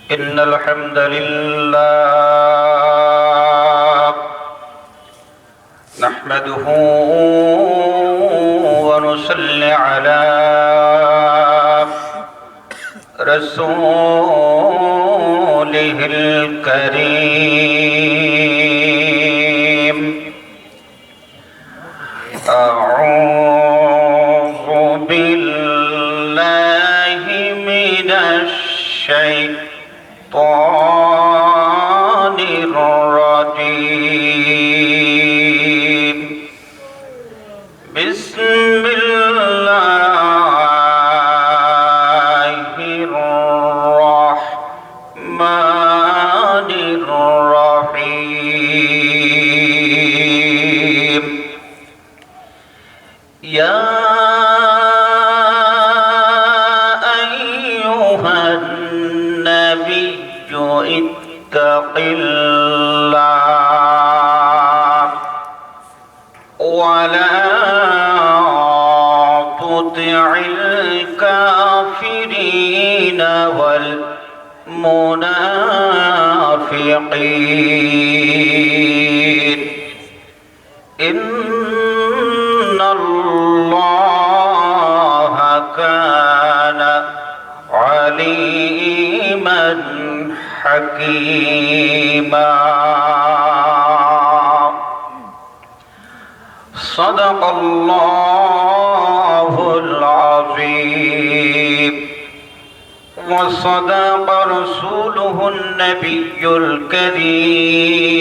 إن الحمد لله نحمده ونصلي على رسوله الكريم أعوذ بالله من الشيطان الرجيم بسم الله الرحمن الرحيم يا أيها النبي اتق الله ولا تطع الكافرين والمنافقين إن الله كان عليما حكيما صدق الله العظيم وصدق رسوله النبي الكريم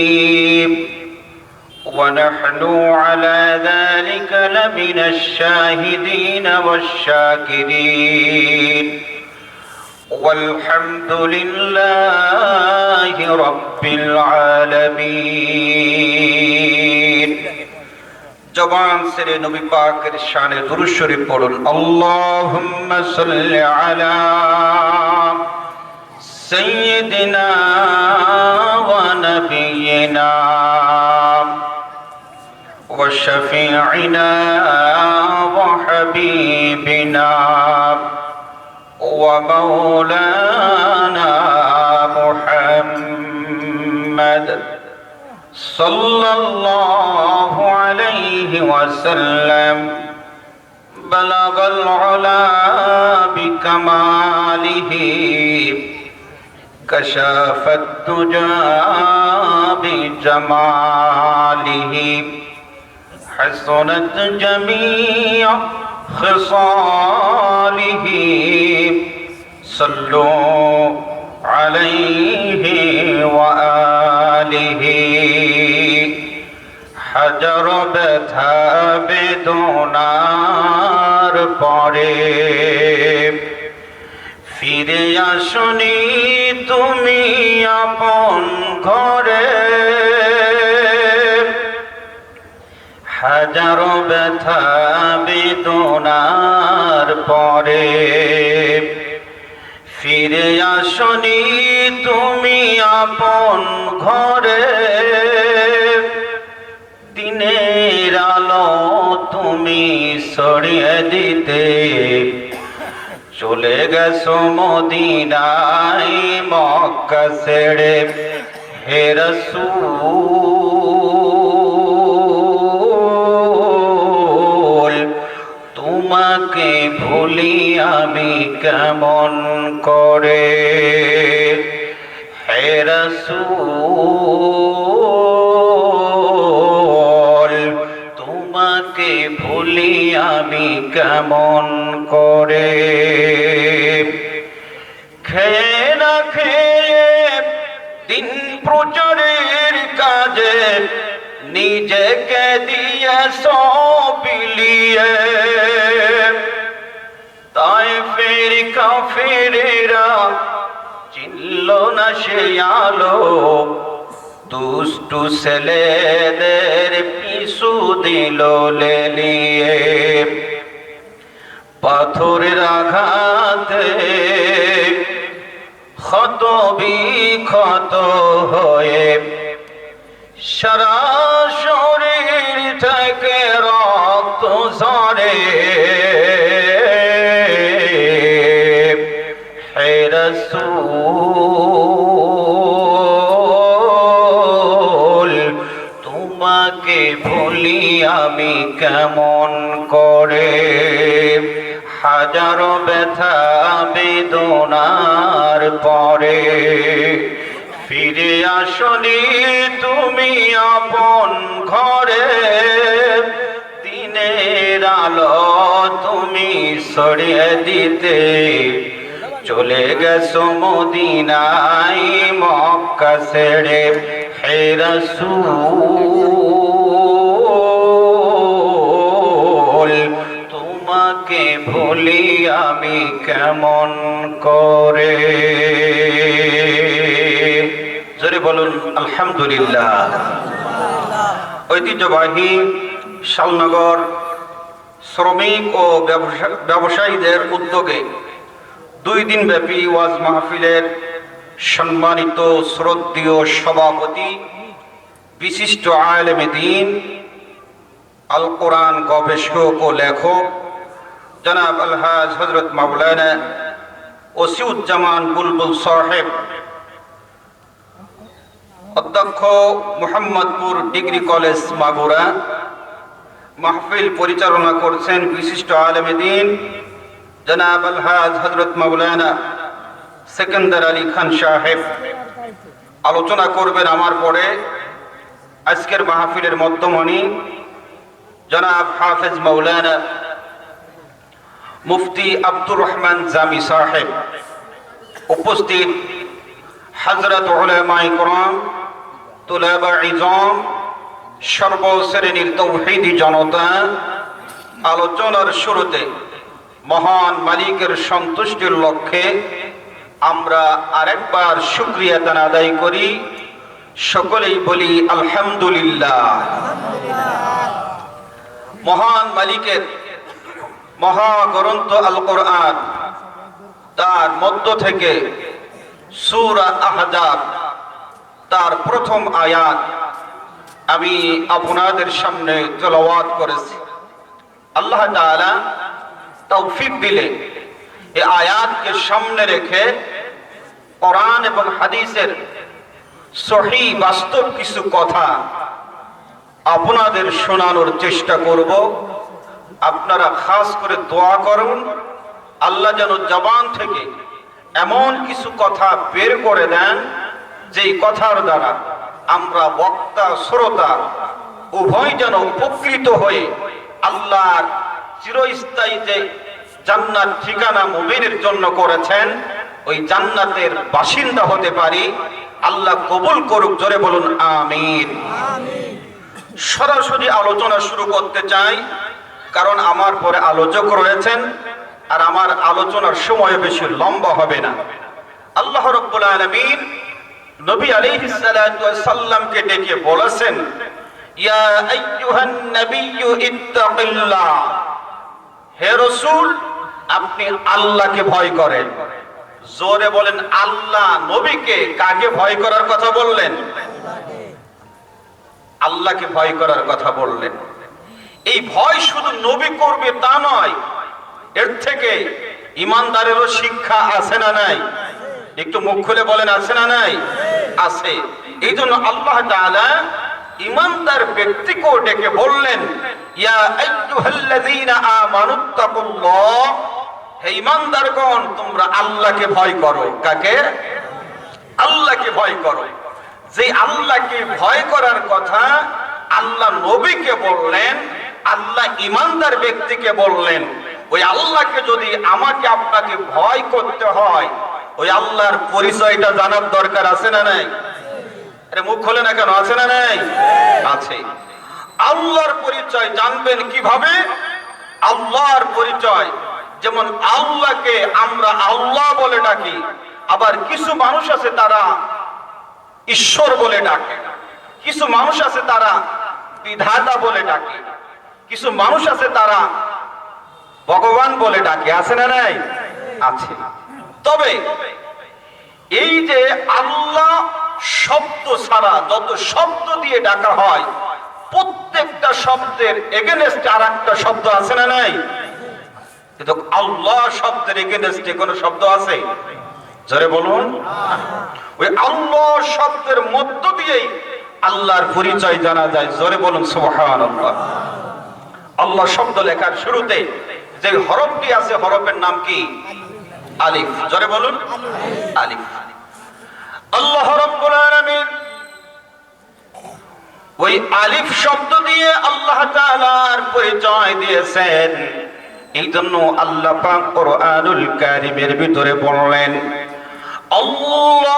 ونحن على ذلك لمن الشاهدين والشاكرين والحمد لله رب العالمين জবান ছেড়ে নবী পাকের শানে দুরূদ শরীফ পড়ুন আল্লাহুম্মা সাল্লি আলা সাইয়্যিদিনা ওয়া নাবিয়িনা ওয়া শাফিঈনা ওয়া হাবিবিনা ওয়া মাওলানা মুহাম্মদ সাল্লাল্লাহু আলাইহি ওয়াসাল্লাম বালাগাল উলা বিকামালিহি কাশাফাত দুজা বিজামালিহি হাসানাত জামিআ খিসালিহি সাল্লু আলাইহি ওয়া আলিহি হাজার ব্যথা বেদনার পরে ফিরে আসনি তুমি আপন ঘরে হাজার ব্যথা বেদনার পরে ফিরে আসনি তুমি আপন ঘরে দিনের আলো তুমি ছড়িয়ে দিতে চলে গেছো মদিনায় মক্কা ছেড়ে হে রাসূল তোমাকে ভুলি আমি কেমন করে হে রাসূল তোমাকে ভুলি আমি কেমন করে খেয়ে না খেয়ে দিন প্রচারের কাজে নিজেকে দিয়ে সব বিলিয়ে তায়েফের কাফেরেরা চিনল না সে আলো দুষ্টু ছেলেদের পিছু দিল লেলিয়ে পাথরের আঘাতে ক্ষত বিক্ষত হয়ে সারা শরীর থেকে রক্ত ঝরে হে রাসূল আমি কেমন করে, হাজারো ব্যথা বেদনার পরে ফিরে আসনি তুমি আপন ঘরে, দিনের আলো তুমি ছড়িয়ে দিতে চলে গেছো মদিনায় মক্কা ছেড়ে। হে রাসূল তোমাকে ভুলি আমি কেমন করে। জোরে বলুন আলহামদুলিল্লাহ। ঐতিহ্যবাহী শালনগর শ্রমিক ও ব্যবসায়ীদের উদ্যোগে 2 দিন ব্যাপী ওয়াজ মাহফিলের সম্মানিত শ্রদ্ধেয় সভাপতি বিশিষ্ট আলেমে দ্বীন, আল কোরআন গবেষক ও লেখক জনাব আলহাজ হযরত মাওলানা ওসিউজ্জামান বুলবুল সাহেব, অধ্যক্ষ মোহাম্মদপুর ডিগ্রি কলেজ মাগুরা, মাহফিল পরিচালনা করছেন বিশিষ্ট আলেমে দ্বীন জনাব আলহাজ হযরত মাওলানা সেকেন্দার আলী খান সাহেব। আলোচনা করবেন আমার পরে আজকের মাহফিলের মধ্যমণি জনাব হাফেজ মাওলানা মুফতি আব্দুর রহমান জামি সাহেব। উপস্থিত হযরত উলামায়ে কেরাম, তুলাবা ইজম, সর্বশ্রেণীর তৌহিদি জনতা। আলোচনার শুরুতে মহান মালিকের সন্তুষ্টির লক্ষ্যে আমরা আরেকবার শুকরিয়া আদায় করি, সকলেই বলি আলহামদুলিল্লাহ। মহান মালিকের মহাগ্রন্থ আল কোরআন, তার মধ্য থেকে সূরা আহজাব তার প্রথম আয়াত আমি আপনাদের সামনে তেলাওয়াত করেছি। আল্লাহ তাআলা তৌফিক দিলে এই আয়াতকে সামনে রেখে কোরআন এবং হাদিসের সহিহ বাস্তব কিছু কথা আপনাদের শোনানোর চেষ্টা করব। আপনারা খাস করে দোয়া করুন, আল্লাহ যেন জবান থেকে এমন কিছু কথা বের করে দেন যেই কথার দ্বারা আমরা বক্তা শ্রোতা উভয় যেন উপকৃত হয়ে আল্লাহর চিরস্থায়ী যে জান্নাত ঠিকানা মুমিনের জন্য করেছেন ওই জান্নাতের বাসিন্দা হতে পারি। আল্লাহ কবুল করুক, জোরে বলুন আমিন। সরাসরি আলোচনা শুরু করতে চাই, কারণ আমার পরে আলোচক রয়েছেন আর আমার আলোচনার সময় বেশি লম্বা হবে না। আল্লাহ রাব্বুল আলামিন নবী আলাইহিস সালাতু ওয়াস সালামকে ডেকে বলেছেন, ইয়া আইয়ুহান নাবিয়্যু ইত্তাকিল্লাহ, হে রাসূল আপনি আল্লাহকে ভয় করেন। জোরে বলেন আল্লাহ নবীকে কাকে ভয় করার কথা বললেন? আল্লাহকে ভয় করার কথা বললেন। এই ভয় শুধু নবী করবে তা নয়, এর থেকে ইমানদারেরও শিক্ষা আছে না নাই? একটু মুখ খুলে বলেন আছে না নাই? আছে। এই জন্য আল্লাহ তাআলা ইমানদার ব্যক্তিকেও ডেকে বললেন, ইয়া আইয়ুহাল্লাযীনা আমানুত্তাকুল্লাহ, হে ইমানদারগণ তোমরা আল্লাহকে ভয় করো। কাকে? আল্লাহকে ভয় করো। যে আল্লাহকে ভয় করার কথা আল্লাহ নবীকে বললেন, আল্লাহ ইমানদার ব্যক্তিকে বললেন, ওই আল্লাহকে যদি আমাকে আপনাকে ভয় করতে হয় ওই আল্লাহর পরিচয়টা জানার দরকার আছে না নাই? আরে মুখ খোলে না কেন? আছে না নাই? আছে। আল্লাহর পরিচয় জানবেন কিভাবে? আল্লাহর পরিচয় যেমন আল্লাহকে আমরা আল্লাহ বলে ডাকি, আবার কিছু মানুষ আছে তারা ঈশ্বর বলে ডাকে, কিছু মানুষ আছে তারা বিধাতা বলে ডাকে, কিছু মানুষ আছে তারা ভগবান বলে ডাকে। আছে না নাই? আছে। তবে এই যে আল্লাহ শব্দ ছাড়া যত শব্দ দিয়ে ডাকা হয় প্রত্যেকটা শব্দের এগেনস্টে আর একটা শব্দ আছে না নাই? কিন্তু আল্লাহ শব্দের এগেনস্টে কোন শব্দ আছে? জোরে বলুন। ওই আল্লাহ শব্দের মধ্য দিয়েই আল্লাহর পরিচয় জানা যায়। জোরে বলুন সুবহানাল্লাহ। আল্লাহ শব্দ লেখার শুরুতে যে হরফটি আছে হরফের নাম কি? আলিফ। জোরে বলুন, আলিফ। আল্লাহ রাব্বুল আলামিন ওই আলিফ শব্দ দিয়ে আল্লাহ তাআলার পরিচয় দিয়েছেন। এই জন্য আল্লাহ পাক কোরআনুল কারীমের ভিতরে বললেন, আল্লাহু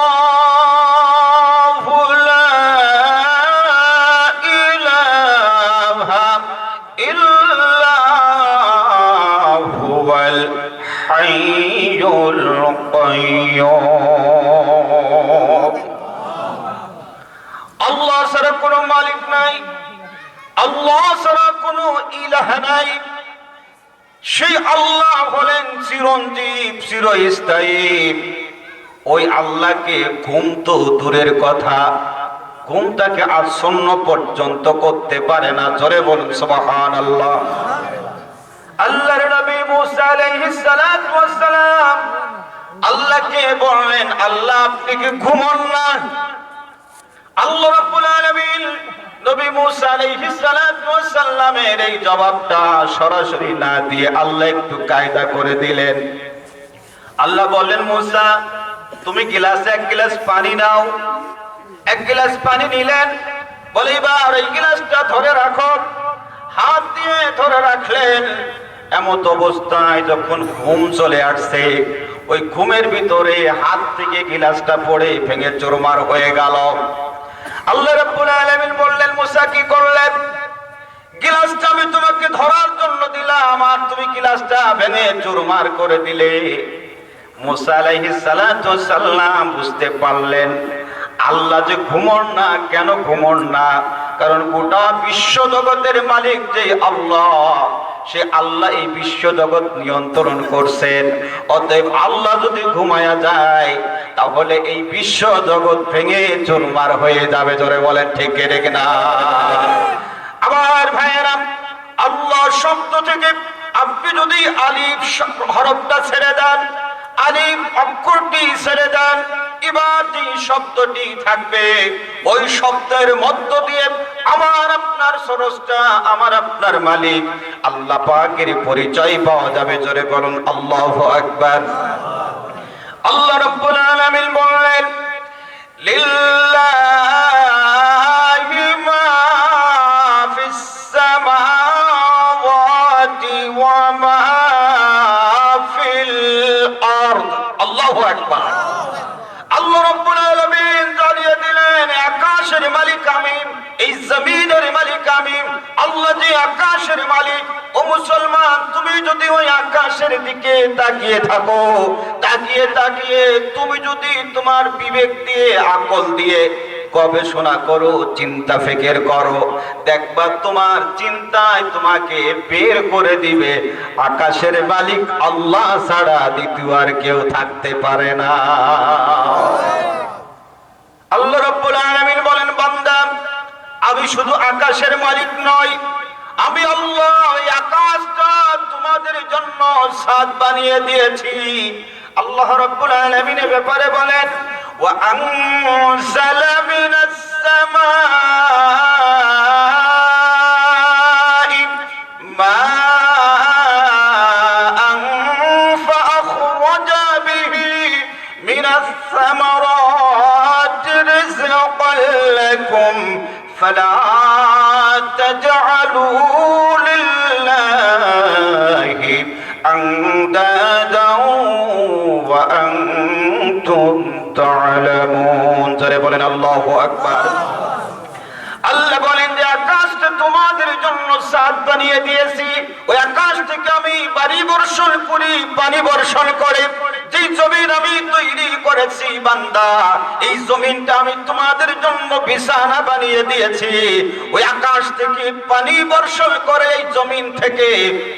লা ইলাহা ইল্লা হুয়াল হাইয়ুল কাইয়্যুম। আল্লাহ ছাড়া কোনো মালিক নাই, আল্লাহ ছাড়া কোনো ইলাহ নাই। সেই আল্লাহ হলেন চিরঞ্জীব, চিরস্থায়ী। ওই আল্লাহকে ঘুম তো দূরের কথা, ঘুম তাকে আচ্ছন্ন পর্যন্ত করতে পারে না। জোরে বলুন সুবহানাল্লাহ। আল্লাহর নবী মুসা আলাইহিস সালাতু ওয়াস সালাম আল্লাহকে বললেন, আল্লাহ আপনি কি ঘুমন না? আল্লাহ রাব্বুল আলামিন নবী মুসা আলাইহিস সালাতু ওয়াস সালামের এই জবাবটা সরাসরি না দিয়ে আল্লাহ একটু কায়দা করে দিলেন। আল্লাহ বললেন, মুসা তুমি গিলাসে এক গ্লাস পানি নাও। এক গ্লাস পানি নিলেন, বলে এবার এই গ্লাসটা ধরে রাখো। হাত দিয়ে ধরে রাখলেন। এমত অবস্থায় যখন ঘুম চলে আসছে, ওই ঘুমের ভিতরে হাত থেকে গিলাসটা পড়ে ভেঙে চুরমার হয়ে গেল। আল্লাহ রাব্বুল আলামিন বললেন, মুসা কি করলেন? গিলাসটা আমি তোমাকে ধরার জন্য দিলাম, আর তুমি গিলাসটা ভেঙে চুরমার করে দিলে। মুসা আলাইহিস সালাতু ওয়াস সালাম বুঝতে পারলেন আল্লাহ যে ঘুমন না। কেন ঘুমন না? কারণ গোটা বিশ্ব জগতের মালিক যে আল্লাহ, সে আল্লাহ এই বিশ্ব জগৎ নিয়ন্ত্রণ করছেন। অতএব আল্লাহ যদি ঘুমায়া যায় তাহলে এই বিশ্ব জগৎ ভেঙে চুরমার হয়ে যাবে। জোরে বলেন ঠিক কি না? আবার ভাইয়েরা, আল্লাহ শব্দ থেকে আপনি যদি আলিফ হরফটা ছেড়ে দেন, আলিফ অক্ষরটি ছেড়ে দেন, এবার যে শব্দটি থাকবে ওই শব্দের মধ্য দিয়ে আমার আপনার স্রষ্টা, আমার আপনার মালিক আল্লাহ পাকের পরিচয় পাওয়া যাবে। জোরে বলুন আল্লাহু আকবার। আল্লাহ রাব্বুল আলামিন বললেন, লিল্লাহি মা ফিস সামাওয়াতি ওয়া মা ফিল আরদ। আল্লাহু আকবার। আল্লাহ রাব্বুল আলামিন জানিয়ে দিলেন, আকাশের মালিক আমি, এই জমিনের মালিক আমি। আল্লাহ যে আকাশের মালিক, ও মুসলমান তুমি যদি ওই আকাশের দিকে তাকিয়ে থাকো, তাকিয়ে তাকিয়ে তুমি যদি তোমার বিবেক দিয়ে, আকল দিয়ে গবেষণা করো, চিন্তা ফিকির করো, দেখবা তোমার চিন্তায় তোমাকে বের করে দিবে আকাশের মালিক আল্লাহ ছাড়া দ্বিতীয় আর কেউ থাকতে পারে না। আল্লাহ রাব্বুল আলামিন বলেন, বান্দা আমি শুধু আকাশের মালিক নই, আমি আল্লাহ এই আকাশটা তোমাদের জন্য ছাদ বানিয়ে দিয়েছি। আল্লাহ রাব্বুল আলামিনের ব্যাপারে বলেন, ওয়া আনজালা মিনাস সামাই মাআন ফাআখরাজা বিহি মিনাস সামারাতি রিজকান লাকুম ফালা তাজআলু লিল্লাহি আনদাদান ওয়া আনতুম তা'লামুন। জোরে বলেন আল্লাহু আকবার। আল্লাহ বলেন যে আকাশটা তোমাদের জন্য ছাদ বানিয়ে দিয়েছি, ওই আকাশ থেকে আমি বাড়ি বর্ষণ করি, পানি বর্ষণ করে। যে জমিন আমি তৈরি করেছি বান্দা, এই জমিনটা আমি তোমাদের জন্য বিছানা বানিয়ে দিয়েছি। ওই আকাশ থেকে পানি বর্ষণ করে এই জমিন থেকে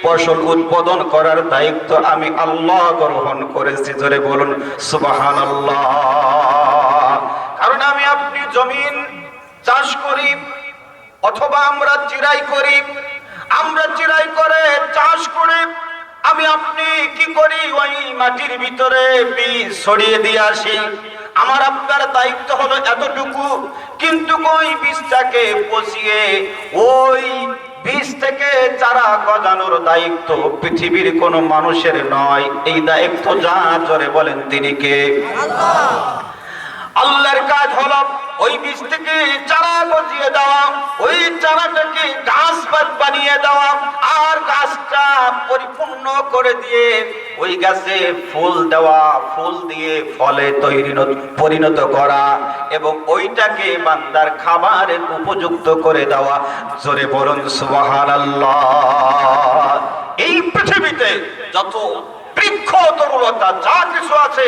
ফসল উৎপাদন করার দায়িত্ব আমি আল্লাহ গ্রহণ করেছি। জোরে বলুন সুবহানাল্লাহ। কারণ আমি আপনি জমিন চাষ করি অথবা আমরা চিরাই করি, আমরা চিরাই করে চাষ করে আমি আপনি কি করি, ওই মাটির ভিতরে বীজ ছড়িয়ে দিয়ে আসি। আমার আপনার দায়িত্ব হলো এতটুকু, কিন্তু ওই বীজটাকে পচিয়ে ওই বীজ থেকে চারা গজানোর দায়িত্ব পৃথিবীর কোন মানুষের নয়। এই দায়িত্ব যার, জোরে বলেন তিনি কে? আল্লাহর কাজ হলো ওই বীজ থেকে চারা গজিয়ে দেওয়া, ওই চারাটাকে গাছ বানিয়ে দেওয়া, আর গাছটা পরিপূর্ণ করে দিয়ে ওই গাছে ফুল দেওয়া, ফুল দিয়ে ফলে পরিণত করা, এবং ওইটাকে বান্দার খাবারের উপযুক্ত করে দেওয়া। জোরে বলুন সুবহানাল্লাহ। এই পৃথিবীতে যত বৃক্ষ তরুলতা যা কিছু আছে,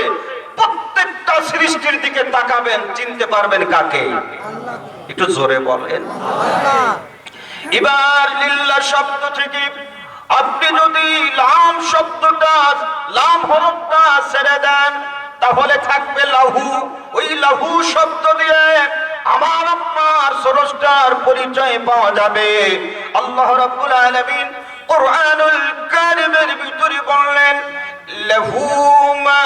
প্রত্যেকটা সৃষ্টির দিকে তাকাবেন, চিনতে পারবেন কাকে? একটু জোরে বলেন। এবার লিল্লাহ শব্দ থেকে আপনি যদি লাম শব্দটা, লাম হরফটা ছেড়ে দেন, তাহলে থাকবে লাহু। ওই লাহু শব্দ দিয়ে আমার আপনার স্রষ্টার পরিচয় পাওয়া যাবে। আল্লাহ রাব্বুল আলামিন কুরআনুল কারীমের ভিতরে বললেন, লাহু মা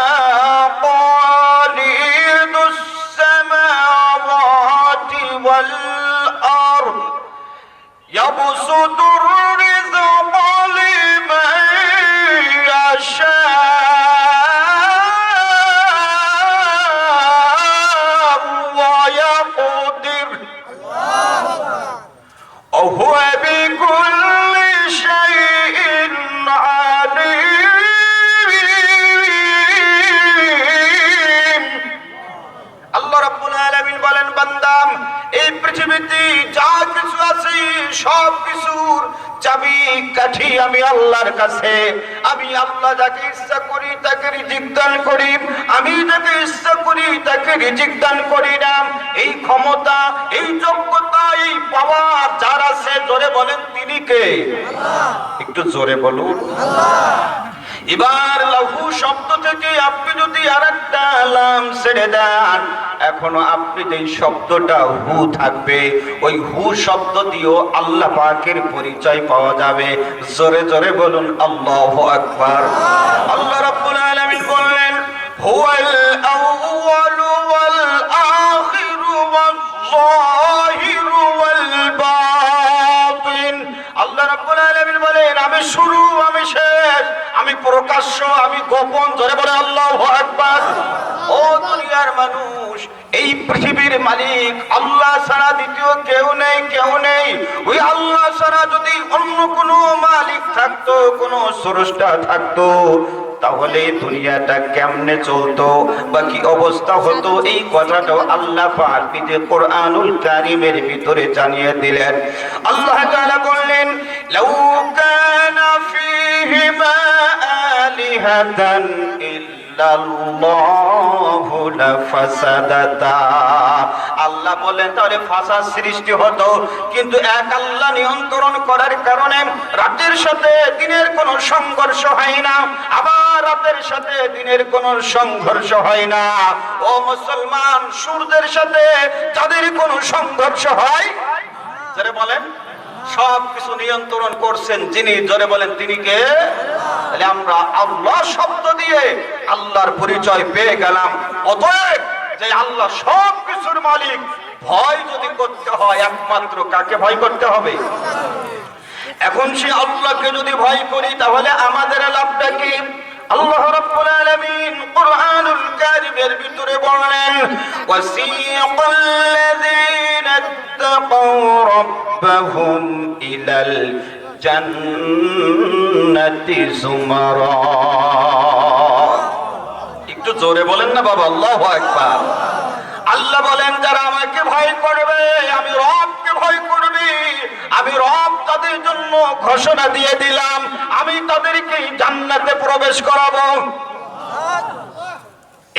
ক্বালিদুস সামাওয়াতি ওয়াল আরদ ইয়াবসুতুর রিজকা লিমান ইয়াশা ওয়া ইয়াকদির ওয়া হুয়া বিকুল্লি শাইইন আলীম। আল্লাহ রাব্বুল আলামিন বলেন, বান্দাম, এই পৃথিবীতে যা কিছু আছে সব কিছুর চাবি কাঠি আমি আল্লাহর কাছে। আমি আল্লাহ যাকে ইচ্ছা করি তাকে রিজিক দান করি, আমি যাকে ইচ্ছা করি তাকে রিজিক দান করি না। এই ক্ষমতা, এই যোগ্যতা, এই পাওয়ার যার আছে, জোরে বলেন তিনি কে? একটু জোরে বলুন। এবার লাহু শব্দ থেকে আপনি যদি আরেকটা লাম ছেড়ে দেন, এখনো আপনি যে শব্দটা হু থাকবে, ওই হু শব্দ দিয়েও আল্লাহ পাকের পরিচয় পাওয়া যাবে। জোরে জোরে বলুন আল্লাহু আকবার। আল্লাহ রাব্বুল আলামিন বললেন, হুয়াল আউয়ালু ওয়াল আখিরু ওয়াজ যাহিরু ওয়াল বাতিন। আল্লাহ রাব্বুল আলামিন বলেন, আমি শুরু, আমি শেষ, আমি প্রকাশ্য, আমি গোপন। জোরে বলে আল্লাহু আকবার। ও দুনিয়ার মানুষ, এই পৃথিবীর মালিক আল্লাহ ছাড়া দ্বিতীয় কেউ নেই, কেউ নেই। ওই আল্লাহ ছাড়া যদি অন্য কোনো মালিক থাকতো, কোনো স্রষ্টা থাকতো, তাহলে দুনিয়াটা কেমনে চলতো বা কি অবস্থা হতো, এই কথাটাও আল্লাহ পাক নিজে কোরআনুল কারীমের ভিতরে জানিয়ে দিলেন। আল্লাহ তাআলা বললেন, লাউ কানা ফীহিমা আলিহাতান ইল্লাল্লাহু লাফাসাদাতা। আল্লাহ বলেন, তাহলে ফাসাদ সৃষ্টি হতো, কিন্তু এক আল্লাহ নিয়ন্ত্রণ করার কারণে রাতের সাথে দিনের কোনো সংঘর্ষ হয় না, আবার রাতের সাথে দিনের কোনো সংঘর্ষ হয় না। ও মুসলমান, সূর্যের সাথে যাদের কোনো সংঘর্ষ হয়, যারা বলেন সব কিছু নিয়ন্ত্রণ করছেন যিনি, জোরে বলেন তিনি কে? তাহলে আমরা আল্লাহ শব্দ দিয়ে আল্লাহর পরিচয় পেয়ে গেলাম। অতএব যে আল্লাহ সব কিছুর মালিক, ভয় যদি করতে হয় একমাত্র কাকে ভয় করতে হবে? এখন সে আল্লাহকে যদি ভয় করি, তাহলে আমাদের লাভটা কি? আল্লাহ রাব্বুল আলামিন কুরআনুল কারীমের ভিতরে বললেন, ওয়াসিকাল্লাযীনা ইত্তাকাউ রাব্বাহুম ইলাল জান্নাতি যুমারা। একটু জোরে বলেন না বাবা, আল্লাহু আকবার। আল্লাহ বলেন, যারা আমাকে ভয় করবে, আমি রবকে ভয় করবে, আমি রব তাদের জন্য ঘোষণা দিয়ে দিলাম, আমি তাদেরকে জান্নাতে প্রবেশ করাবো।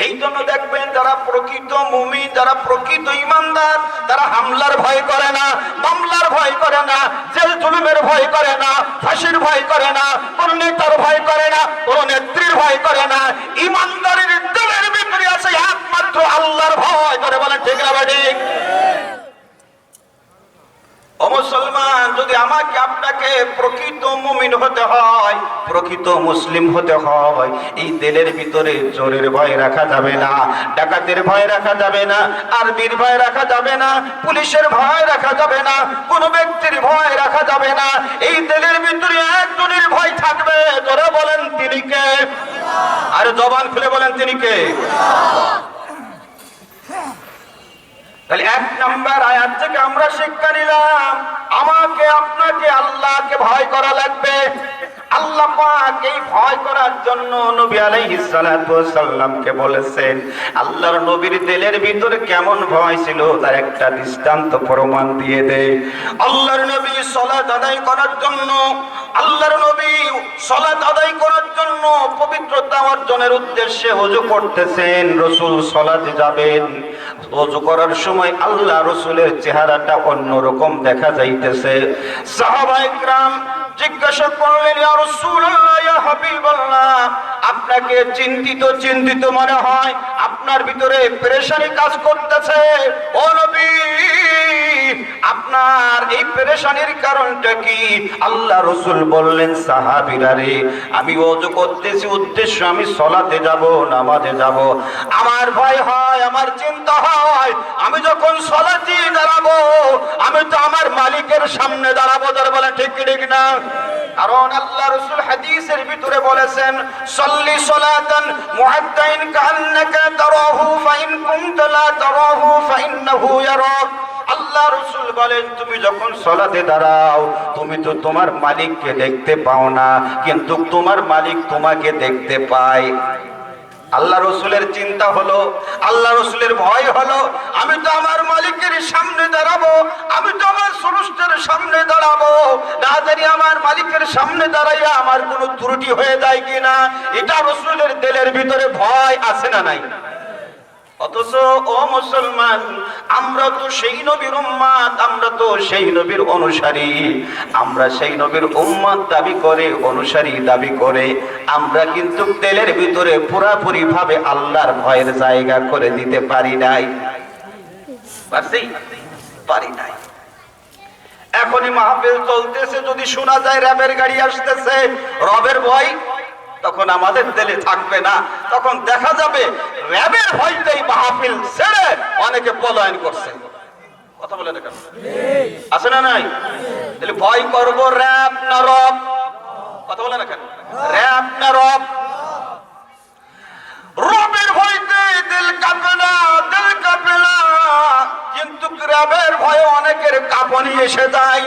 এই জন্য দেখবেন যারা প্রকৃত মুমিন, যারা প্রকৃত ঈমানদার, তারা হামলার ভয় করে না, মামলার ভয় করে না, জেল জুলুমের ভয় করে না, ফাঁসির ভয় করে না, কোন নেতার ভয় করে না, কোন নেত্রীর ভয় করে না। ঈমানদারের দিলের ভিতরে আছে একমাত্র আল্লাহর ভয়। করে বলেন ঠিক না ঠিক? ও মুসলমান, যদি আমাকে আপনাকে প্রকৃত মুমিন হতে হয়, প্রকৃত মুসলিম হতে হয়, এই দিলের ভিতরে চোরের ভয় রাখা যাবে না, ডাকাতের ভয় রাখা যাবে না, আর্মির ভয় রাখা যাবে না, পুলিশের ভয় রাখা যাবে না, কোন ব্যক্তির ভয় রাখা যাবে না। এই দিলের ভিতরে একজনের ভয় থাকবে, যারা বলেন তিনি কে? আর জবান খুলে বলেন তিনি কে? তাহলে এক নাম্বার আয়াত থেকে আমরা শিক্ষা নিলাম, আমাকে আপনাকে আল্লাহকে ভয় করা লাগবে। আল্লাহ পাক এই ভয় করার জন্য নবী আলাইহিস সালাতু ওয়াস সালামকে বলেছেন। আল্লাহর নবীর দিলের ভিতরে কেমন ভয় ছিল তার একটা দৃষ্টান্ত প্রমাণ দিয়ে দেয়। আল্লাহর নবী সালাত আদায় করার জন্য, আল্লাহর নবী সালাত আদায় করার জন্য পবিত্রতা অর্জনের উদ্দেশ্যে ওযু করতেছেন। রাসূল সালাতে যাবেন, ওযু করার সময় আল্লাহ রাসূলের চেহারাটা অন্যরকম দেখা যাইতেছে। সাহাবায়ে কিরাম জিজ্ঞাসা করলেন, ইয়া রাসূলুল্লাহ, ইয়া হাবিবাল্লাহ, আপনাকে চিন্তিত চিন্তিত মনে হয়, আপনার ভিতরে পেরেশানি কাজ করতেছে। ও নবী, আপনার এই পেরেশানির কারণটা কি? আল্লাহ রাসূল বললেন, সাহাবীরা রে, আমি ওযু করতেছি, উদ্দেশ্য আমি সালাতে যাব, নামাজে যাব। আমার ভয় হয়, আমার চিন্তা হয়, আমি যখন সালাতে দাঁড়াবো, আমি তো আমার মালিকের সামনে দাঁড়াবো। যারা বলে ঠিক ঠিক না? কারণ আল্লাহ রাসূল হাদিসের ভিতরে বলেছেন, সাল্লি সালাতান মুআদ্দাইন কান্নাকা তারাহু ফাইন কুনতা লা তারাহু ফাইন্নাহু ইয়ারাক। আল্লাহ রাসূল বলেন, তুমি যখন সালাতে দাঁড়াও, তুমি তো তোমার মালিককে দেখতে পাও না, কিন্তু তোমার মালিক তোমাকে দেখতে পায়। আল্লাহ রসুলের চিন্তা হলো, আল্লাহ রসুলের ভয় হলো, আমি তো আমার মালিকের সামনে দাঁড়াবো, আমি তো আমার স্রষ্টার সামনে দাঁড়াবো, না জানি আমার মালিকের সামনে দাঁড়াইয়া আমার কোনো ত্রুটি হয়ে যায় কিনা। এটা রসুলের দিলের ভিতরে ভয় আছে না নাই? অথচ ও মুসলমান, আমরা তো সেই নবীর উম্মত, আমরা তো সেই নবীর অনুসারী, আমরা সেই নবীর উম্মত দাবি করে, অনুসারী দাবি করে, আমরা কিন্তু দিলের ভিতরে পুরাপুরি ভাবে আল্লাহর ভয়ের জায়গা করে দিতে পারি নাই। পারি নাই। এখনই মাহফিল চলতেছে, যদি শোনা যায় র‍্যাবের গাড়ি আসতেছে, রবের ভয় তখন আমাদের দিলে থাকবে না। তখন দেখা যাবে র‍্যাবের ভয়তেই মাহফিল ছেড়ে অনেকে পলায়ন করছে। কথা বলে না কেন? আছে না নাই? তাহলে ভয় করব র‍্যাব না রব? কথা বলে না কেন? র‍্যাব না রব? রবের ভয়তে দিল কাঁপে না, দিল কাঁপে না, কিন্তু র‍্যাবের ভয়ে অনেকের কাঁপুনি এসে যায়।